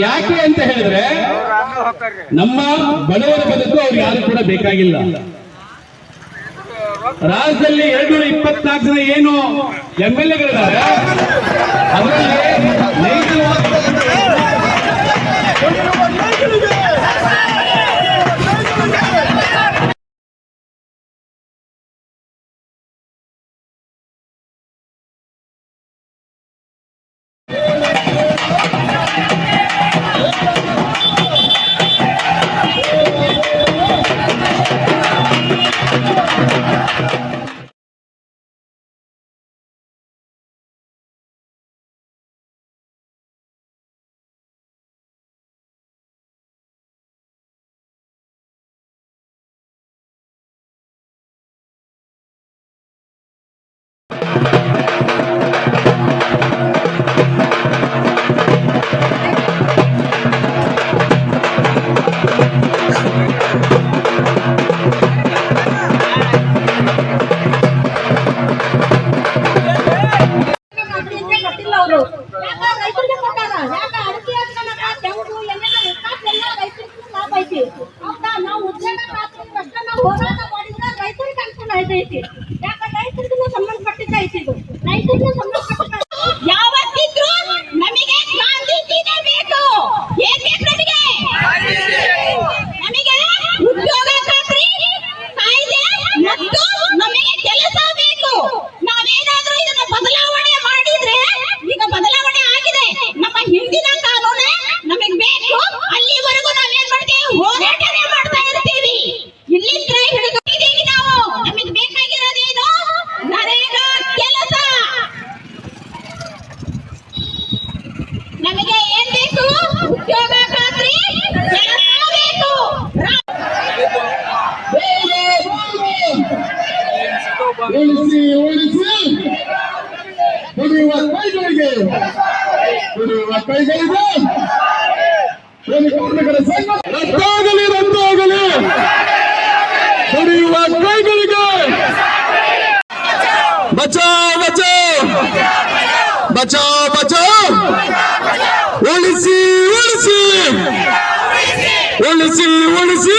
ಯಾಕೆ ಅಂತ ಹೇಳಿದ್ರೆ ನಮ್ಮ ಬಡವರ ಬದುಕು ಅವ್ರು ಯಾರು ಕೂಡ ಬೇಕಾಗಿಲ್ಲ. ರಾಜ್ಯದಲ್ಲಿ 224 ಜನ ಏನು MLA-ಗಳಿದ್ದಾರೆ, ಅದರಲ್ಲಿ ಯಾವತ್ತಿದ್ರು ನಮಗೆ ಗಾಂಧೀಜಿನೇ ಬೇಕು. ಏನ್ ಬೇಕು ನಮಗೆ? ನಮಗೆ ಉದ್ಯೋಗ ಖಾತ್ರಿ ಕಾಯ್ದೆ ಮತ್ತು ನಮಗೆ ಕೆಲಸ ಬೇಕು. ನಾವೇನಾದ್ರೂ ಇದನ್ನ ಬದಲಾವಣೆ ಮಾಡಿದ್ರೆ, ಈಗ ಬದಲಾವಣೆ ಆಗಿದೆ, ನಮ್ಮ ಹಿಂದಿನ ಕಾನೂನೇ ನಮಗೆ ಬೇಕು. ಅಲ್ಲಿವರೆಗೂ ನಾವೇನ್ ಮಾಡ್ತೀವಿ? ಹೋರಾಟನೇ ಮಾಡ್ತಾ ಇರ್ತೀವಿ. ಇಲ್ಲಿಂದ ಹಿಡಿದಿದ್ದೀವಿ ನಾವು. ನಮಗೆ ಬೇಕಾಗಿರೋದೇನು? ನರೇಗಾ ಕೆಲಸ. ನಮಗೆ ಏನ್ ಬೇಕು? ಉದ್ಯೋಗ ಖಾತ್ರಿ ಕೆಲಸ ಬೇಕು. ದುಡಿಯುವ ಕೈಗಳಿಗೆ ರದ್ದಾಗಲಿ ದುಡಿಯುವ ಕೈಗಳಿಗೆ ಬಚಾವ್ ಬಚಾವ್ ಬಚಾವ್ ಬಚಾವ್, ಉಳಿಸಿ ಉಳಿಸಿ ಉಳಿಸಿ ಉಳಿಸಿ